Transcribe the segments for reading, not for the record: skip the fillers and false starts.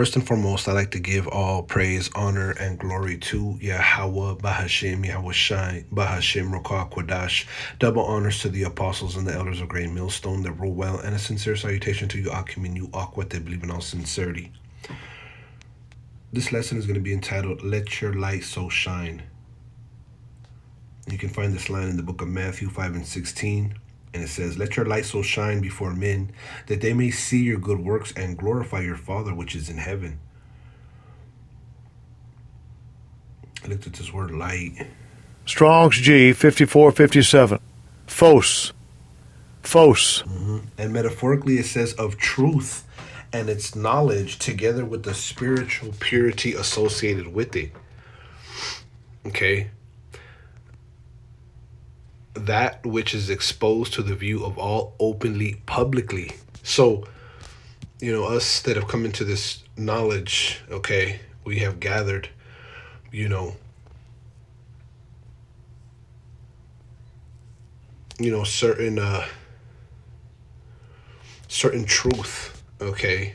First and foremost, I like to give all praise, honor, and glory to Yahweh, Bahashim, Yahweh Shai, Bahashim, Rokah, Kwadash. Double honors to the apostles and the elders of Great Millstone that rule well, and a sincere salutation to you, Akim, and you, Aqua, that believe in all sincerity. This lesson is going to be entitled, Let Your Light So Shine. You can find this line in the book of Matthew 5 and 16. And it says, Let your light so shine before men, that they may see your good works and glorify your Father which is in heaven. I looked at this word light. Strong's G 5457. Phos. Phos. And metaphorically it says of truth and its knowledge together with the spiritual purity associated with it. Okay? That which is exposed to the view of all openly, publicly. So, us that have come into this knowledge, okay, we have gathered, certain truth, okay,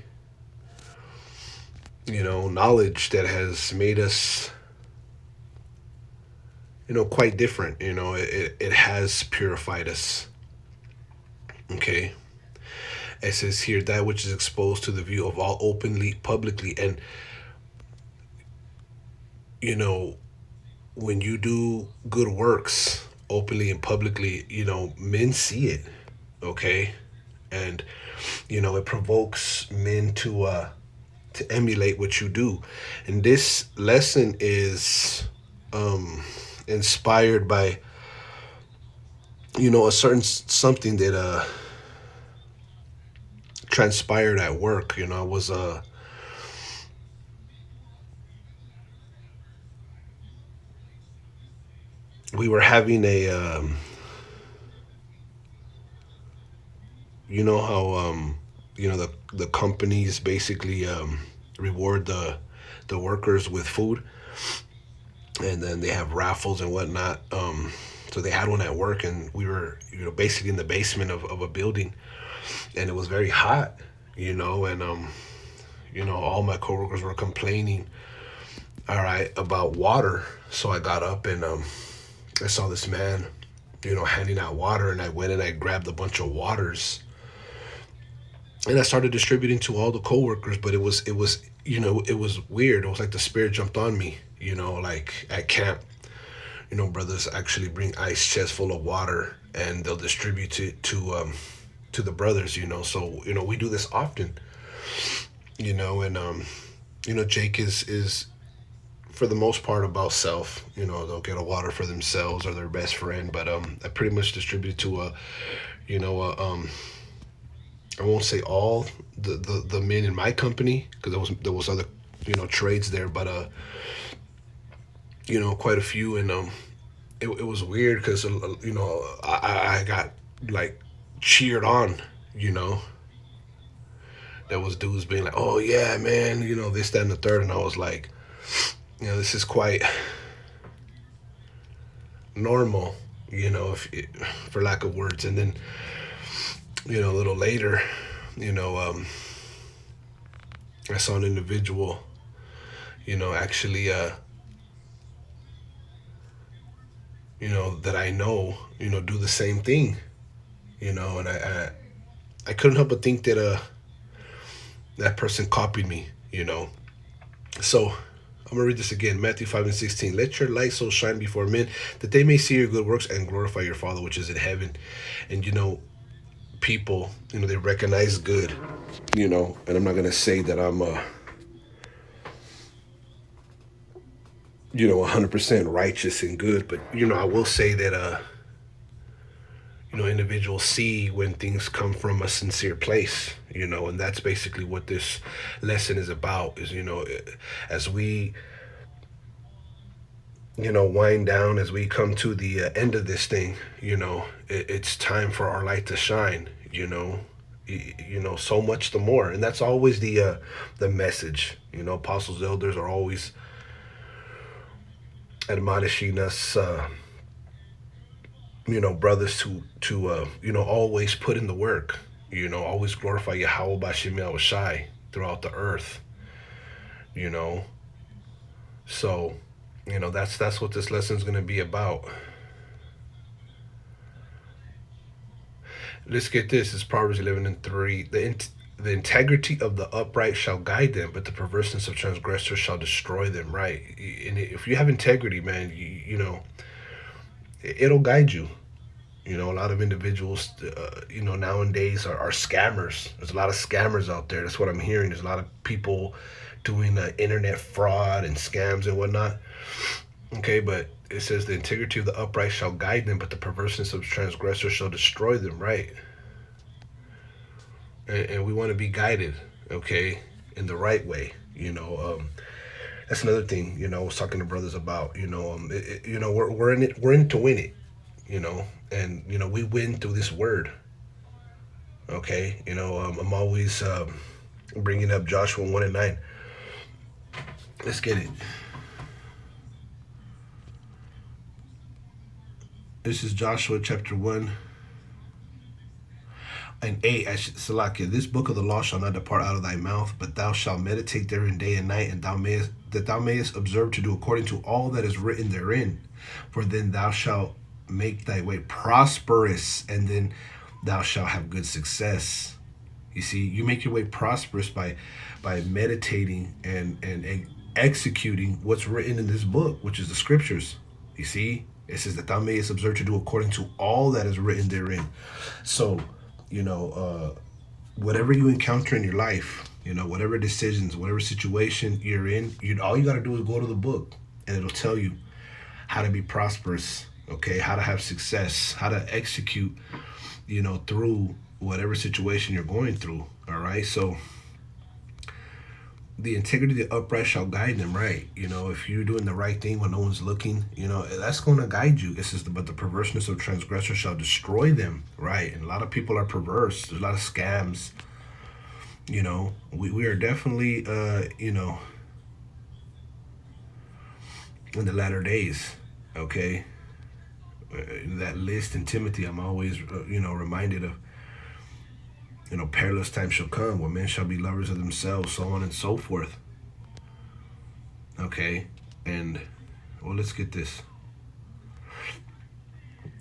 knowledge that has made us quite different. It has purified us. Okay. It says here, that which is exposed to the view of all openly, publicly. And, when you do good works openly and publicly, men see it. Okay. And, it provokes men to emulate what you do. And this lesson is, inspired by a certain something that transpired at work. I was we were having a how the companies basically reward the workers with food, and then they have raffles and whatnot. So they had one at work, and we were, basically in the basement of a building, and it was very hot, and all my coworkers were complaining, all right, about water. So I got up and I saw this man, handing out water, and I went and I grabbed a bunch of waters, and I started distributing to all the coworkers. But it was it was weird. It was like the spirit jumped on me, like at camp. Brothers actually bring ice chests full of water, and they'll distribute it to the brothers. So we do this often. And Jake is for the most part about self. They'll get a water for themselves or their best friend, but I pretty much distribute to I won't say all the men in my company, because there was other trades there, but quite a few. And it was weird because I got like cheered on. There was dudes being like, oh yeah, man, this, that, and the third. And I was like, this is quite normal, if for lack of words. And then a little later, I saw an individual, actually that I know, do the same thing, and I couldn't help but think that that person copied me. So I'm gonna read this again. Matthew 5 and 16. Let your light so shine before men, that they may see your good works and glorify your Father which is in heaven. And people, they recognize good, and I'm not gonna say that I'm 100% righteous and good, but I will say that individuals see when things come from a sincere place, and that's basically what this lesson is about. Is as we wind down, as we come to the end of this thing, it's time for our light to shine. So much the more, and that's always the message. Apostles, elders are always admonishing us, brothers, to always put in the work, always glorify Yahweh Bashim Yahweh Shai throughout the earth. you know. So, that's what this lesson's going to be about. Let's get this. It's Proverbs 11 and 3. The integrity of the upright shall guide them, but the perverseness of transgressors shall destroy them, right? And if you have integrity, man, it'll guide you. A lot of individuals, nowadays are scammers. There's a lot of scammers out there. That's what I'm hearing. There's a lot of people doing internet fraud and scams and whatnot. Okay, but it says the integrity of the upright shall guide them, but the perverseness of transgressors shall destroy them, right? And we want to be guided, okay, in the right way. That's another thing. I was talking to brothers about. We're in it. We're in to win it. And we win through this word. Okay, I'm always bringing up Joshua 1:9. Let's get it. This is Joshua chapter 1:8. Salakia, this book of the law shall not depart out of thy mouth, but thou shalt meditate therein day and night, and thou mayest observe to do according to all that is written therein. For then thou shalt make thy way prosperous, and then thou shalt have good success. You see, you make your way prosperous by meditating and executing what's written in this book, which is the scriptures. You see, it says that thou mayest observe to do according to all that is written therein. So, whatever you encounter in your life, whatever decisions, whatever situation you're in, all you got to do is go to the book, and it'll tell you how to be prosperous, okay, how to have success, how to execute, through whatever situation you're going through. All right. So the integrity of the upright shall guide them, right? If you're doing the right thing when no one's looking, that's going to guide you. It says, but the perverseness of transgressors shall destroy them, right? And a lot of people are perverse. There's a lot of scams. We are definitely, in the latter days, okay? That list in Timothy, I'm always, reminded of, perilous times shall come when men shall be lovers of themselves, so on and so forth. Okay, and, well, let's get this.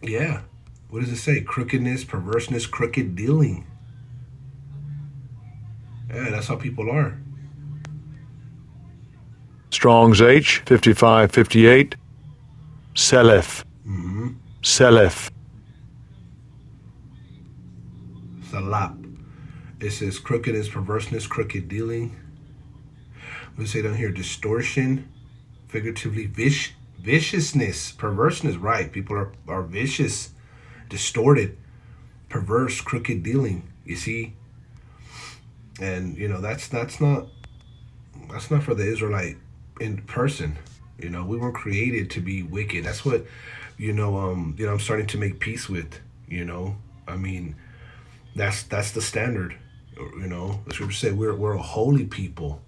Yeah, what does it say? Crookedness, perverseness, crooked dealing. Yeah, that's how people are. Strong's H, 5558. Selef. Selef. Salap. It says crookedness, perverseness, crooked dealing. We say down here distortion, figuratively viciousness, perverseness. Right, people are vicious, distorted, perverse, crooked dealing. You see, and that's not for the Israelite in person. We weren't created to be wicked. That's what I'm starting to make peace with. I mean, that's the standard. The scripture said we're a holy people.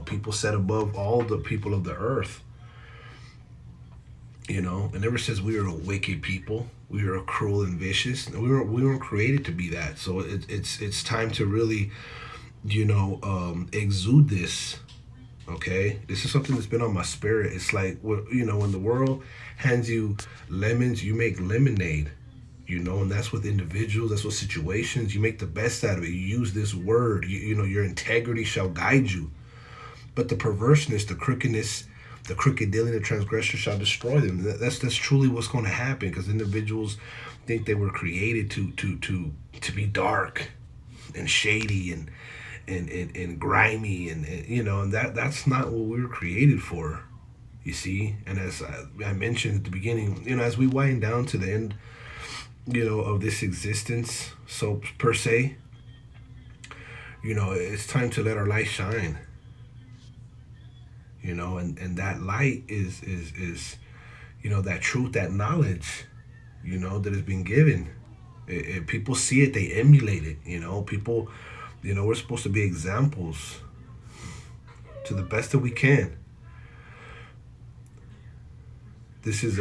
People set above all the people of the earth. It never says we are a wicked people. We are cruel and vicious. We weren't created to be that. So it's time to really, exude this. Okay, this is something that's been on my spirit. It's like, when the world hands you lemons, you make lemonade. And that's with individuals, that's with situations. You make the best out of it. You use this word. Your integrity shall guide you. But the perverseness, the crookedness, the crooked dealing, the transgressor shall destroy them. That's truly what's going to happen, because individuals think they were created to be dark and shady and grimy and that's not what we were created for. You see, and as I mentioned at the beginning, as we wind down to the end, of this existence, so per se, it's time to let our light shine. And that light is that truth, that knowledge, that has been given. People see it, they emulate it. People, we're supposed to be examples to the best that we can. This is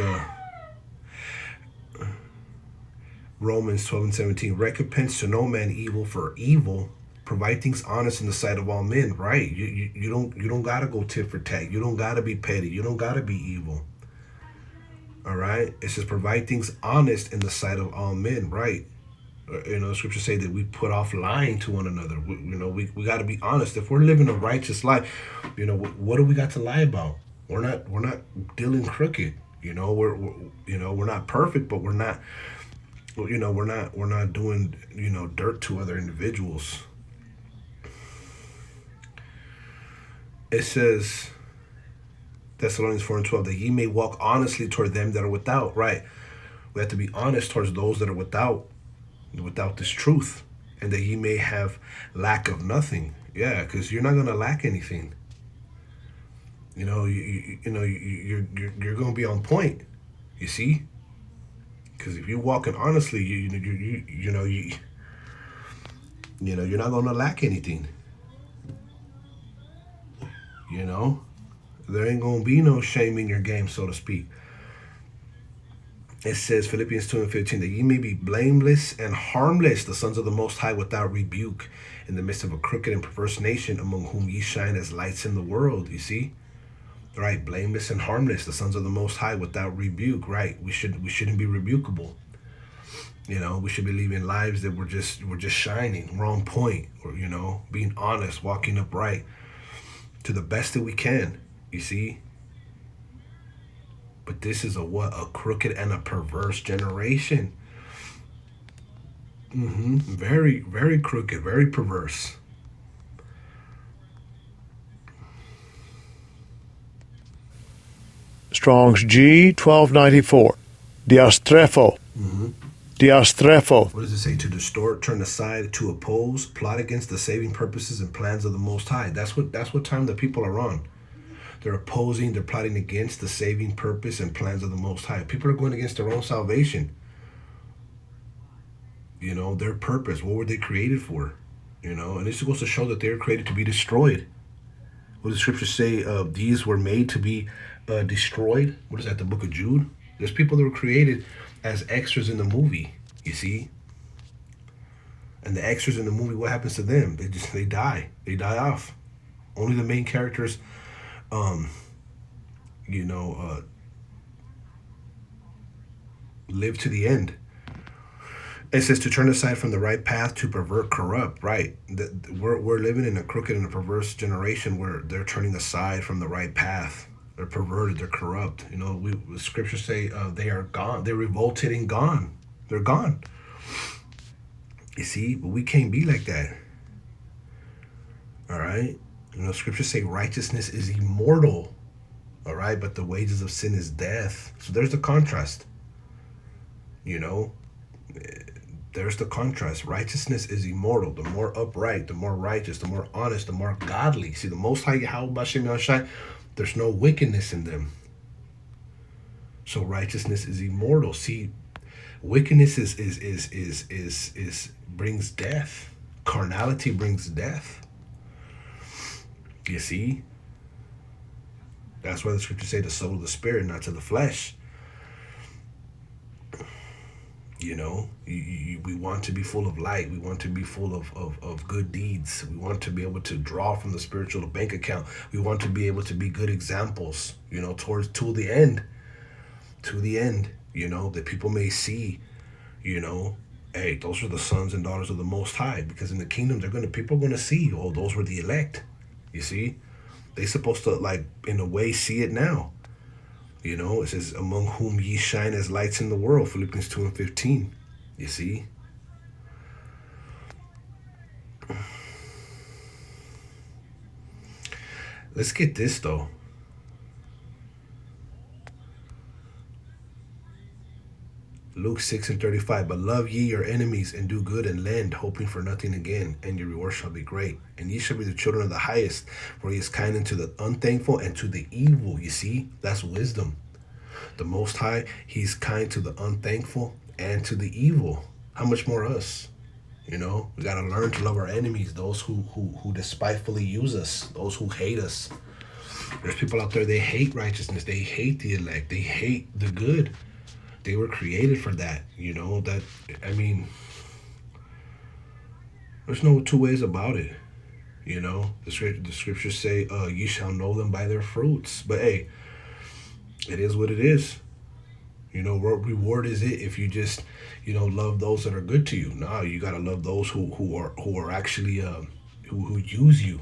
Romans 12:17. Recompense to no man evil for evil, Provide things honest in the sight of all men, right? You don't gotta go tit for tat. You don't gotta be petty. You don't gotta be evil. All right. It says provide things honest in the sight of all men, right? The scriptures say that we put off lying to one another. We got to be honest. If we're living a righteous life, what do we got to lie about? We're not dealing crooked. We're not perfect, but we're not doing dirt to other individuals. It says Thessalonians 4:12 that ye may walk honestly toward them that are without. Right, we have to be honest towards those that are without this truth, and that ye may have lack of nothing. Yeah, because you're not gonna lack anything. You're gonna be on point. You see, because if you're walking honestly, you're not gonna lack anything. There ain't gonna be no shame in your game, so to speak. It says Philippians 2:15 that ye may be blameless and harmless, the sons of the Most High, without rebuke, in the midst of a crooked and perverse nation, among whom ye shine as lights in the world. You see, right? Blameless and harmless, the sons of the Most High, without rebuke. Right? We shouldn't be rebukable. We should be living lives that we're just shining. We're on point. Or being honest, walking upright, to the best that we can. You see. But this is a crooked and a perverse generation. Very, very crooked, very perverse. Strong's G 1294. Diastrepho. Diastrepho. What does it say? To distort, turn aside, to oppose, plot against the saving purposes and plans of the Most High. That's what time the people are on. They're opposing, they're plotting against the saving purpose and plans of the Most High. People are going against their own salvation. Their purpose. What were they created for? And this goes to show that they were created to be destroyed. What does the scripture say? These were made to be destroyed. What is that, the book of Jude? There's people that were created as extras in the movie, you see. And the extras in the movie, what happens to them? They die. They die off. Only the main characters live to the end. It says to turn aside from the right path, to pervert, corrupt. Right, we're living in a crooked and a perverse generation where they're turning aside from the right path. They're perverted. They're corrupt. The scriptures say they are gone. They're revolted and gone. They're gone. You see, but we can't be like that. All right. Scriptures say righteousness is immortal. All right, but the wages of sin is death. So there's the contrast. There's the contrast. Righteousness is immortal. The more upright, the more righteous, the more honest, the more godly. See, the Most High Yahweh Bashem Yahushai, there's no wickedness in them. So righteousness is immortal. See, wickedness is brings death. Carnality brings death. You see? That's why the scriptures say the soul of the spirit, not to the flesh. We want to be full of light. We want to be full of good deeds. We want to be able to draw from the spiritual bank account. We want to be able to be good examples, to the end, that people may see, hey, those are the sons and daughters of the Most High, because in the kingdom, people are going to see, oh, those were the elect. You see, they're supposed to, in a way, see it now. It says, among whom ye shine as lights in the world, Philippians 2:15. You see? Let's get this, though. Luke 6:35. But love ye your enemies, and do good, and lend, hoping for nothing again, and your reward shall be great. And ye shall be the children of the highest, for he is kind unto the unthankful and to the evil. You see? That's wisdom. The Most High, he's kind to the unthankful and to the evil. How much more us? We got to learn to love our enemies, those who despitefully use us, those who hate us. There's people out there, they hate righteousness. They hate the elect. They hate the good. They were created for that, There's no two ways about it. You know, the scriptures say, "You shall know them by their fruits." But hey, it is what it is. You know, what reward is it if you just, love those that are good to you? No, you gotta love those who are actually who use you.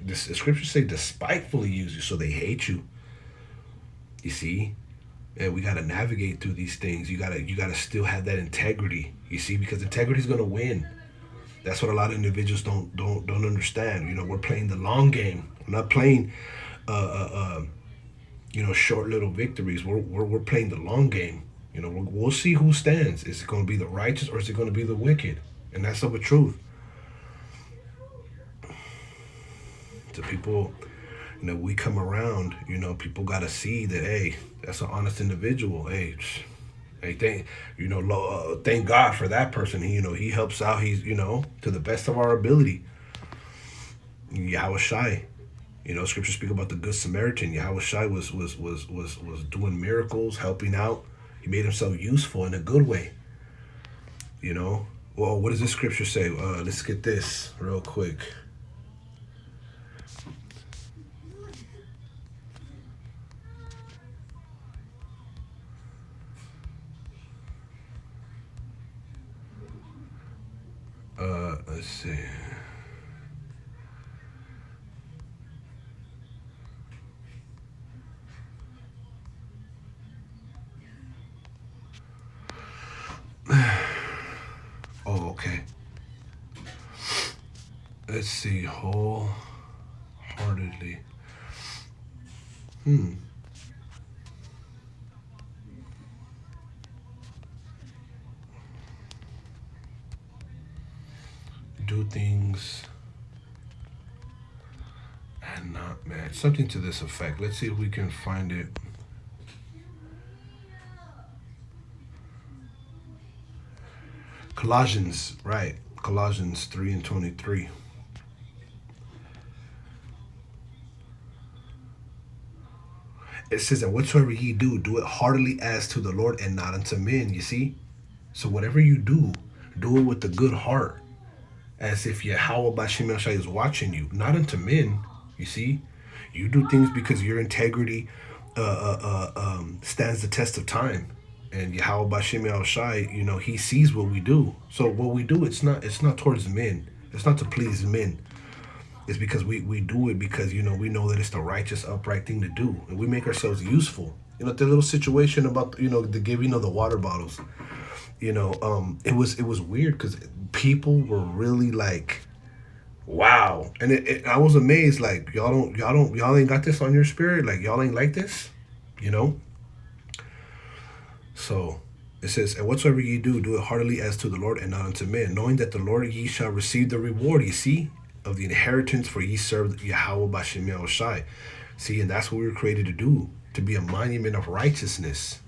The scriptures say despitefully use you, so they hate you. You see, and we gotta navigate through these things. You gotta still have that integrity. You see, because integrity is gonna win. That's what a lot of individuals don't understand. You know, we're playing the long game. We're not playing, uh, uh, uh, short little victories. We're playing the long game. You know, we'll see who stands. Is it going to be the righteous or is it going to be the wicked? And that's of a truth. To people, we come around. People got to see that. Hey, that's an honest individual. Hey, thank God for that person. He helps out. He's to the best of our ability. Yahweh Shai. Scripture speak about the good Samaritan. Yahweh Shai was doing miracles, helping out. He made himself useful in a good way. Well, what does this scripture say? Let's get this real quick. Let's see. Oh, okay. Let's see. Wholeheartedly. Do things and not match. Something to this effect. Let's see if we can find it. Colossians, right. Colossians 3:23. It says that whatsoever ye do it heartily as to the Lord and not unto men, you see? So whatever you do it with a good heart, as if Yahweh Bashem Shai is watching you, not unto men, you see? You do things because your integrity stands the test of time. And Yahweh Bashem Shai, he sees what we do. So what we do, it's not towards men. It's not to please men. It's because we do it because, we know that it's the righteous, upright thing to do. And we make ourselves useful. The little situation about, the giving of the water bottles, it was weird because people were really like, wow. And I was amazed, like, y'all ain't got this on your spirit. Like, y'all ain't like this, So it says, and whatsoever ye do it heartily as to the Lord and not unto men, knowing that the Lord ye shall receive the reward, you see, of the inheritance, for ye serve Yahweh Bashem Shai. See, and that's what we were created to do, to be a monument of righteousness.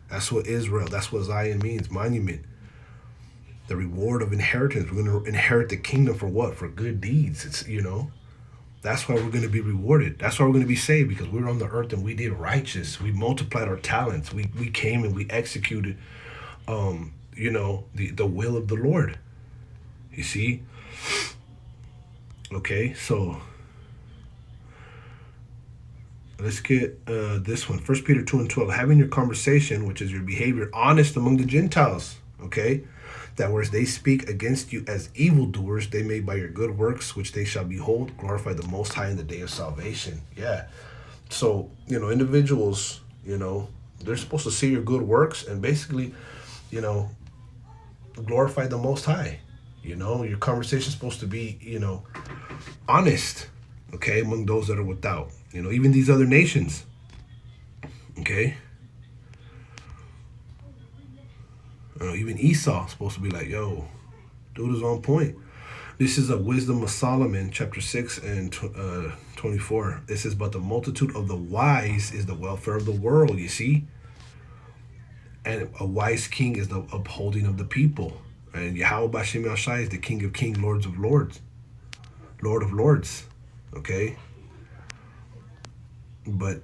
That's what Israel, that's what Zion means, monument. The reward of inheritance. We're going to inherit the kingdom for what? For good deeds. It's, that's why we're going to be rewarded. That's why we're going to be saved, because we were on the earth and we did righteous. We multiplied our talents. We came and we executed, the will of the Lord. You see? Okay, so let's get this one. 1 Peter 2:12. Having your conversation, which is your behavior, honest among the Gentiles. Okay? That whereas they speak against you as evildoers, they may by your good works, which they shall behold, glorify the Most High in the day of salvation. Yeah. So, individuals, they're supposed to see your good works and basically, glorify the Most High. Your conversation is supposed to be, honest, okay, among those that are without. Even these other nations, okay? Even Esau is supposed to be like, yo, dude is on point. This is a Wisdom of Solomon, chapter 6 and 24. It says, but the multitude of the wise is the welfare of the world, you see? And a wise king is the upholding of the people. And Yahweh Bashem Shai is the King of Kings, Lord of Lords. Okay? But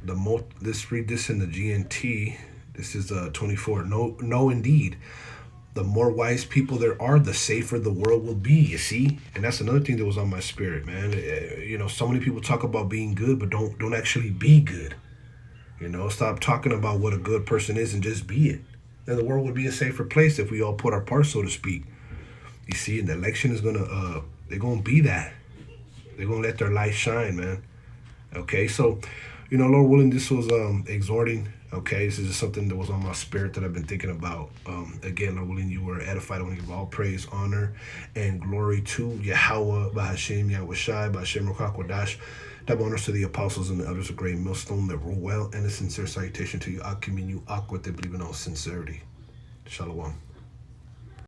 let's read this in the GNT. This is 24. No, indeed. The more wise people there are, the safer the world will be, you see? And that's another thing that was on my spirit, man. So many people talk about being good, but don't actually be good. Stop talking about what a good person is and just be it. Then the world would be a safer place if we all put our part, so to speak. You see, and the election is they're gonna be that. They're gonna let their light shine, man. Okay, so, Lord willing, this was exhorting. Okay, this is just something that was on my spirit that I've been thinking about. Again, Lord willing, you were edified. I want to give all praise, honor, and glory to Yahweh, Bahashim, Yahweh Shai, Bahashim Rakakwadash. Double honors to the apostles and the elders of Great Millstone that rule well, and a sincere salutation to you, Akim, and you, Aqua, that believe in all sincerity. Shalom.